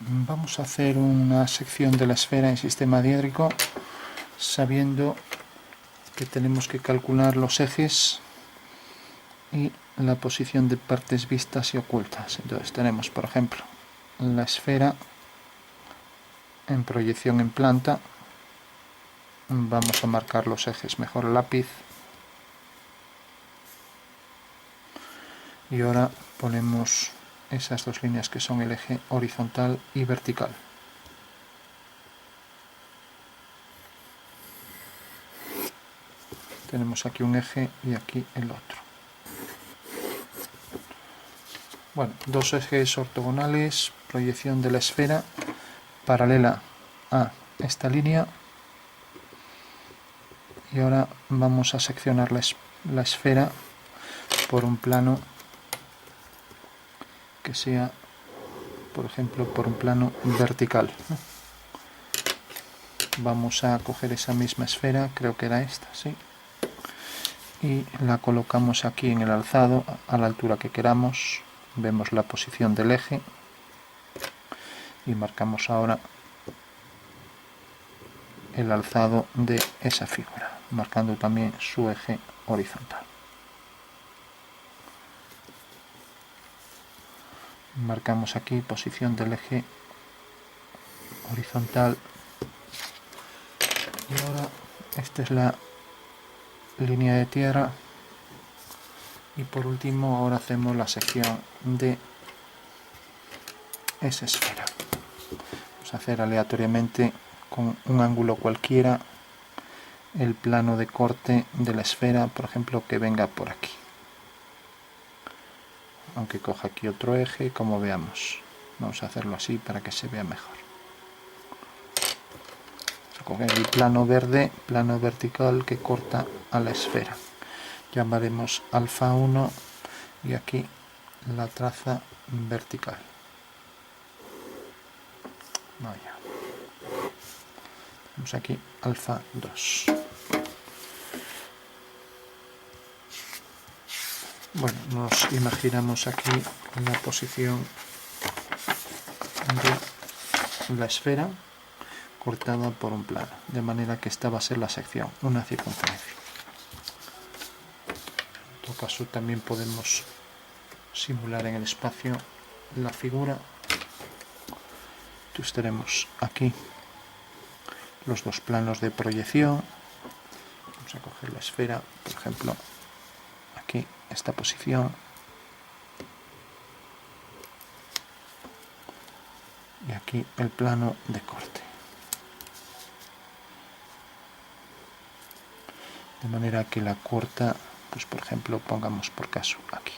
Vamos a hacer una sección de la esfera en sistema diédrico sabiendo que tenemos que calcular los ejes y la posición de partes vistas y ocultas. Entonces tenemos, por ejemplo, la esfera en proyección en planta. Vamos a marcar los ejes mejor a lápiz. Y ahora ponemos esas dos líneas que son el eje horizontal y vertical. Tenemos aquí un eje y aquí el otro. Bueno, dos ejes ortogonales, proyección de la esfera paralela a esta línea. Y ahora vamos a seccionar la esfera por un plano que sea, por ejemplo, por un plano vertical. Vamos a coger esa misma esfera, creo que era esta, sí, y la colocamos aquí en el alzado a la altura que queramos. Vemos la posición del eje y marcamos ahora el alzado de esa figura, marcando también su eje horizontal. Marcamos aquí posición del eje horizontal y ahora esta es la línea de tierra. Y por último ahora hacemos la sección de esa esfera. Vamos a hacer aleatoriamente con un ángulo cualquiera el plano de corte de la esfera, por ejemplo, que venga por aquí. Aunque coja aquí otro eje, como veamos. Vamos a hacerlo así para que se vea mejor. Vamos a coger el plano verde, plano vertical que corta a la esfera. Llamaremos alfa 1 y aquí la traza vertical. Vaya. Tenemos aquí alfa 2. Bueno, nos imaginamos aquí la posición de la esfera cortada por un plano, de manera que esta va a ser la sección, una circunferencia. En todo caso también podemos simular en el espacio la figura. Entonces tenemos aquí los dos planos de proyección. Vamos a coger la esfera, por ejemplo, aquí esta posición. Y aquí el plano de corte. De manera que la corta, pues por ejemplo, pongamos por caso aquí.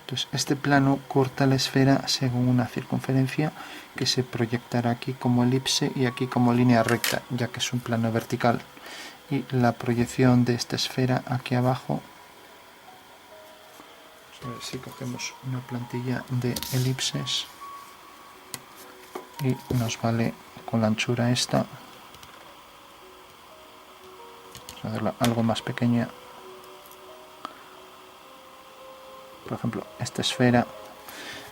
Entonces este plano corta la esfera según una circunferencia que se proyectará aquí como elipse y aquí como línea recta, ya que es un plano vertical. Y la proyección de esta esfera aquí abajo, vamos a ver si cogemos una plantilla de elipses y nos vale con la anchura esta. Vamos a hacerla algo más pequeña. Por ejemplo, esta esfera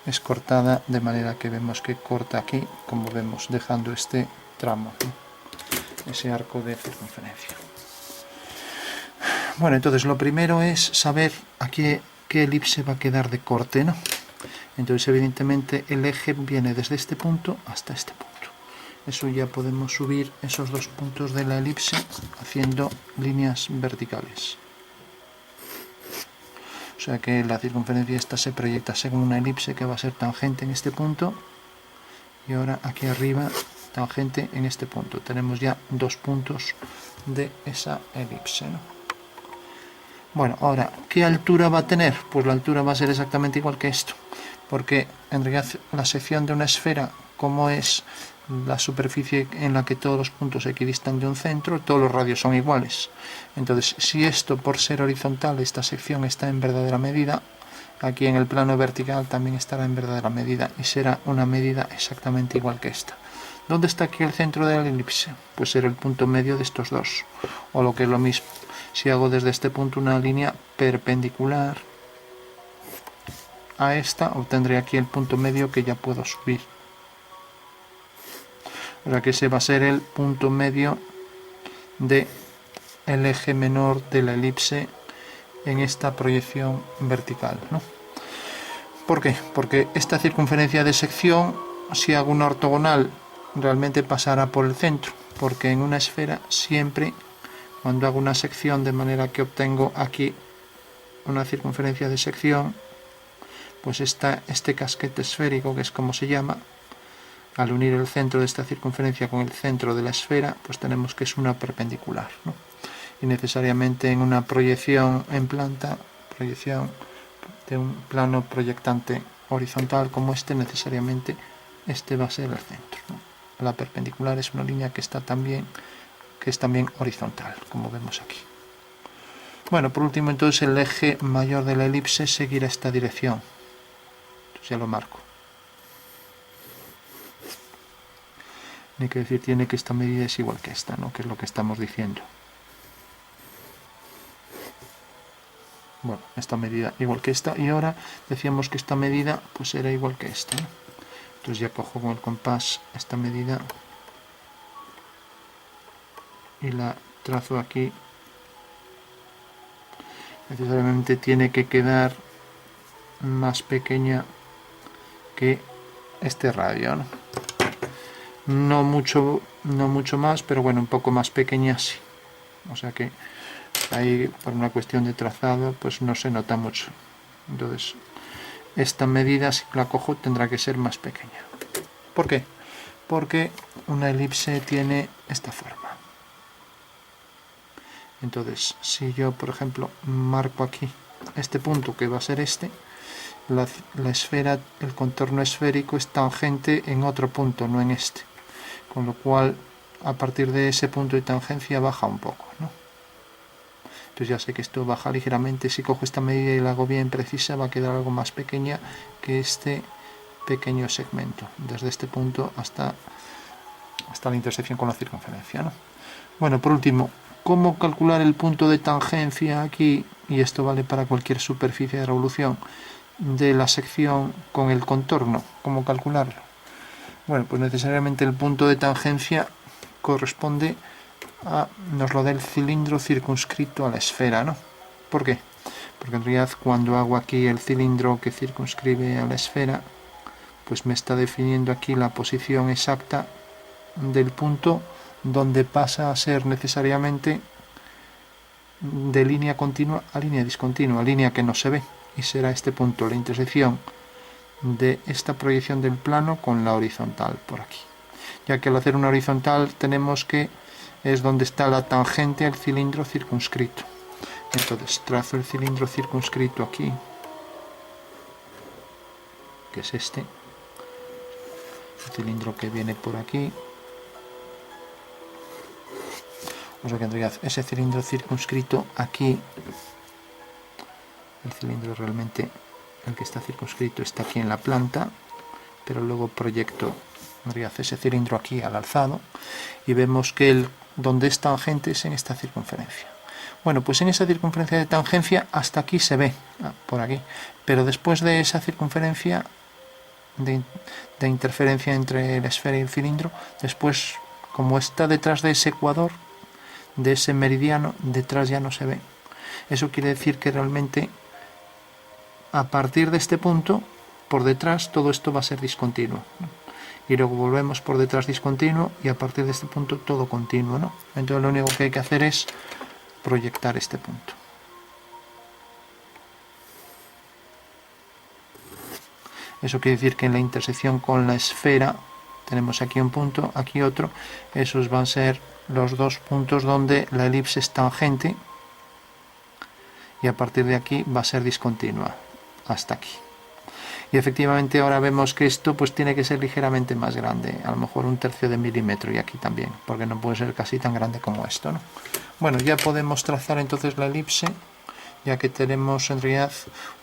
es cortada de manera que vemos que corta aquí, como vemos, dejando este tramo, ¿no? Ese arco de circunferencia. Bueno, entonces lo primero es saber a qué elipse va a quedar de corte, ¿no? Entonces evidentemente el eje viene desde este punto hasta este punto. Eso ya podemos subir esos dos puntos de la elipse haciendo líneas verticales. O sea que la circunferencia esta se proyecta según una elipse que va a ser tangente en este punto. Y ahora aquí arriba tangente en este punto. Tenemos ya dos puntos de esa elipse, ¿no? Bueno, ahora, ¿qué altura va a tener? Pues la altura va a ser exactamente igual que esto. Porque en realidad la sección de una esfera, como es la superficie en la que todos los puntos equidistan de un centro, todos los radios son iguales. Entonces, si esto por ser horizontal, esta sección está en verdadera medida, aquí en el plano vertical también estará en verdadera medida y será una medida exactamente igual que esta. ¿Dónde está aquí el centro de la elipse? Pues será el punto medio de estos dos, o lo que es lo mismo, Si hago desde este punto una línea perpendicular a esta, obtendré aquí el punto medio que ya puedo subir. O sea que ese va a ser el punto medio del eje menor de la elipse en esta proyección vertical, ¿no? ¿Por qué? Porque esta circunferencia de sección, si hago una ortogonal, realmente pasará por el centro, porque en una esfera siempre, cuando hago una sección de manera que obtengo aquí una circunferencia de sección, pues este casquete esférico, que es como se llama, al unir el centro de esta circunferencia con el centro de la esfera, pues tenemos que es una perpendicular, ¿no? Y necesariamente en una proyección en planta, proyección de un plano proyectante horizontal como este, necesariamente este va a ser el centro, ¿no? La perpendicular es una línea que es también horizontal, como vemos aquí. Bueno, por último, entonces el eje mayor de la elipse seguirá esta dirección. Entonces ya lo marco. Hay que decir, tiene que esta medida es igual que esta, ¿no? Que es lo que estamos diciendo. Bueno, esta medida igual que esta, y ahora decíamos que esta medida pues era igual que esta, ¿no? Entonces ya cojo con el compás esta medida y la trazo aquí. Necesariamente tiene que quedar más pequeña que este radio, ¿no? No mucho más, pero bueno, un poco más pequeña sí. O sea que ahí, por una cuestión de trazado, pues no se nota mucho. Entonces, esta medida, si la cojo, tendrá que ser más pequeña. ¿Por qué? Porque una elipse tiene esta forma. Entonces, si yo, por ejemplo, marco aquí este punto, que va a ser este, la esfera, el contorno esférico es tangente en otro punto, no en este. Con lo cual, a partir de ese punto de tangencia baja un poco, ¿no? Entonces ya sé que esto baja ligeramente. Si cojo esta medida y la hago bien precisa, va a quedar algo más pequeña que este pequeño segmento, desde este punto hasta la intersección con la circunferencia, ¿no? Bueno, por último, ¿cómo calcular el punto de tangencia aquí? Y esto vale para cualquier superficie de revolución de la sección con el contorno. ¿Cómo calcularlo? Bueno, pues necesariamente el punto de tangencia corresponde nos lo da el cilindro circunscrito a la esfera, ¿no? ¿Por qué? Porque en realidad cuando hago aquí el cilindro que circunscribe a la esfera, pues me está definiendo aquí la posición exacta del punto donde pasa a ser necesariamente de línea continua a línea discontinua, línea que no se ve, y será este punto, la intersección de esta proyección del plano con la horizontal por aquí, ya que al hacer una horizontal tenemos que es donde está la tangente al cilindro circunscrito. Entonces trazo el cilindro circunscrito aquí, que es este, el cilindro que viene por aquí. O sea que en realidad ese cilindro circunscrito aquí, el cilindro realmente, el que está circunscrito está aquí en la planta, pero luego proyecto en realidad ese cilindro aquí al alzado y vemos que donde es tangente es en esta circunferencia. Bueno, pues en esa circunferencia de tangencia hasta aquí se ve, por aquí, pero después de esa circunferencia de interferencia entre la esfera y el cilindro, después, como está detrás de ese ecuador, de ese meridiano, detrás ya no se ve. Eso quiere decir que realmente a partir de este punto, por detrás, todo esto va a ser discontinuo, ¿no? Y luego volvemos por detrás discontinuo y a partir de este punto todo continuo, ¿no? Entonces lo único que hay que hacer es proyectar este punto. Eso quiere decir que en la intersección con la esfera tenemos aquí un punto, aquí otro. Esos van a ser los dos puntos donde la elipse es tangente y a partir de aquí va a ser discontinua hasta aquí. Y efectivamente ahora vemos que esto pues tiene que ser ligeramente más grande, a lo mejor 1/3 de milímetro, y aquí también, porque no puede ser casi tan grande como esto, ¿no? Bueno, ya podemos trazar entonces la elipse, ya que tenemos en realidad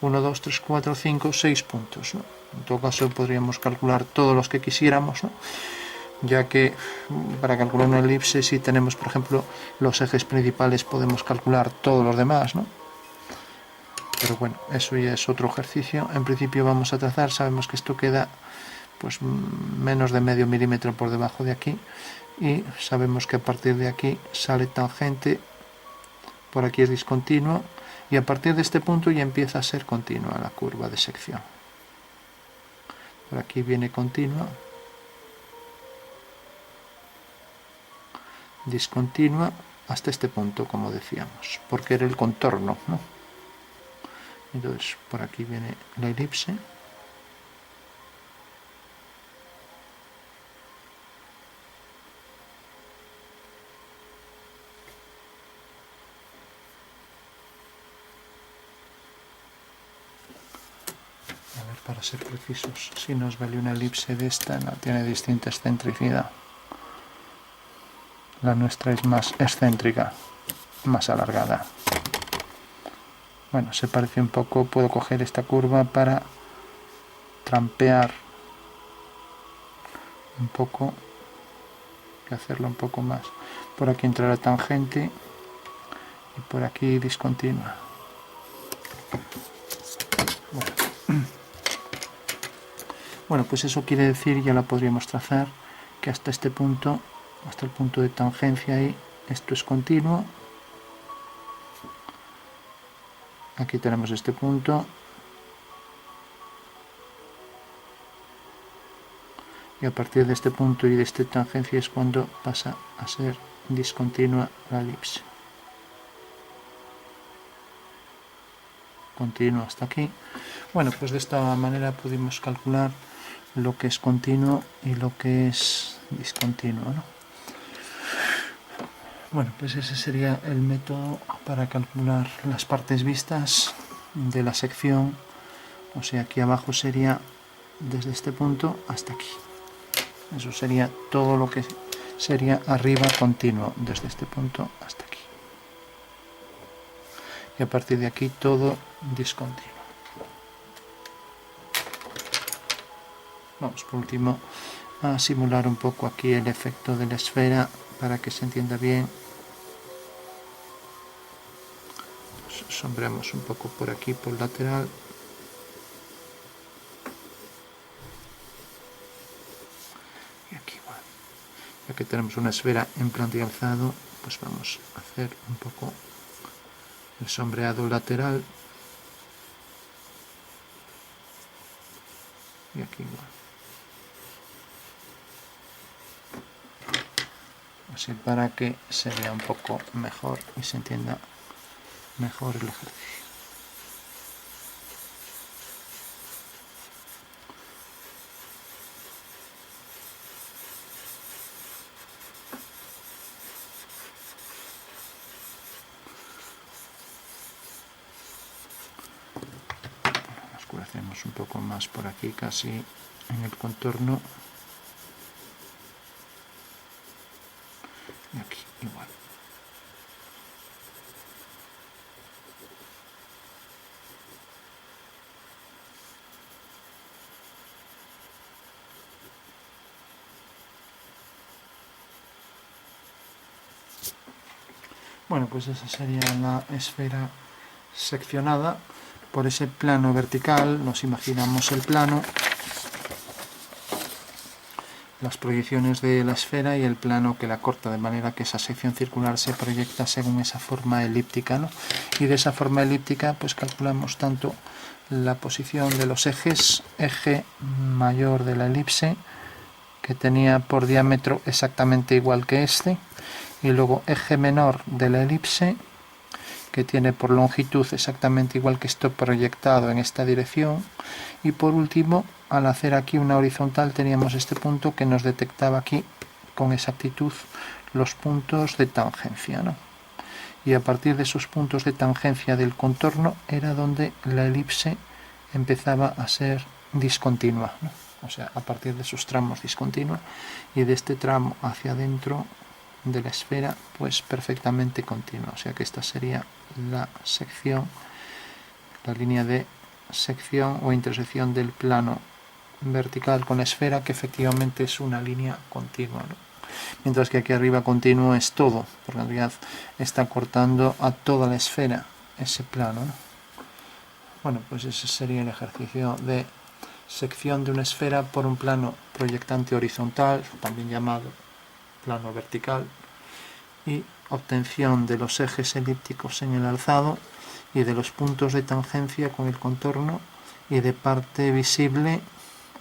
1, 2, 3, 4, 5, 6 puntos, ¿no? En todo caso podríamos calcular todos los que quisiéramos, ¿no? ya que para calcular una elipse, si tenemos por ejemplo los ejes principales, podemos calcular todos los demás, ¿no? Pero bueno, eso ya es otro ejercicio. En principio vamos a trazar, sabemos que esto queda pues menos de medio milímetro por debajo de aquí, y sabemos que a partir de aquí sale tangente, por aquí es discontinuo, y a partir de este punto ya empieza a ser continua la curva de sección. Por aquí viene continua, discontinua, hasta este punto, como decíamos, porque era el contorno, ¿no? Entonces por aquí viene la elipse, a ver, para ser precisos, si nos vale una elipse de esta, no tiene distinta excentricidad. La nuestra es más excéntrica, más alargada. Bueno, se parece un poco, puedo coger esta curva para trampear un poco y hacerlo un poco más. Por aquí entra la tangente y por aquí discontinua. Bueno, pues eso quiere decir, ya la podríamos trazar, que hasta este punto, hasta el punto de tangencia ahí, esto es continuo. Aquí tenemos este punto. Y a partir de este punto y de esta tangencia es cuando pasa a ser discontinua la elipse. Continuo hasta aquí. Bueno, pues de esta manera pudimos calcular lo que es continuo y lo que es discontinuo, ¿no? Bueno, pues ese sería el método para calcular las partes vistas de la sección. O sea, aquí abajo sería desde este punto hasta aquí. Eso sería todo lo que sería arriba continuo, desde este punto hasta aquí. Y a partir de aquí todo discontinuo. Vamos por último a simular un poco aquí el efecto de la esfera para que se entienda bien. Pues sombreamos un poco por aquí, por el lateral. Y aquí, bueno, ya que tenemos una esfera en plano y alzado, pues vamos a hacer un poco el sombreado lateral. Y aquí igual. Así para que se vea un poco mejor y se entienda mejor el ejercicio. Oscurecemos un poco más por aquí, casi en el contorno. Y aquí igual. Bueno, pues esa sería la esfera seccionada. Por ese plano vertical nos imaginamos el plano, las proyecciones de la esfera y el plano que la corta, de manera que esa sección circular se proyecta según esa forma elíptica, ¿no? Y de esa forma elíptica pues calculamos tanto la posición de los ejes, eje mayor de la elipse, que tenía por diámetro exactamente igual que este, y luego eje menor de la elipse, que tiene por longitud exactamente igual que esto proyectado en esta dirección, y por último, al hacer aquí una horizontal teníamos este punto que nos detectaba aquí con exactitud los puntos de tangencia, ¿no? Y a partir de esos puntos de tangencia del contorno era donde la elipse empezaba a ser discontinua, ¿no? O sea, a partir de esos tramos discontinua, y de este tramo hacia adentro de la esfera pues perfectamente continua. O sea que esta sería la sección, la línea de sección o intersección del plano vertical con la esfera, que efectivamente es una línea continua, ¿no? Mientras que aquí arriba continuo es todo, porque en realidad está cortando a toda la esfera ese plano, ¿no? Bueno, pues ese sería el ejercicio de sección de una esfera por un plano proyectante horizontal, también llamado plano vertical, y obtención de los ejes elípticos en el alzado y de los puntos de tangencia con el contorno y de parte visible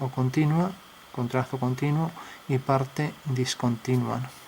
o continua, con trazo continuo, y parte discontinua, ¿no?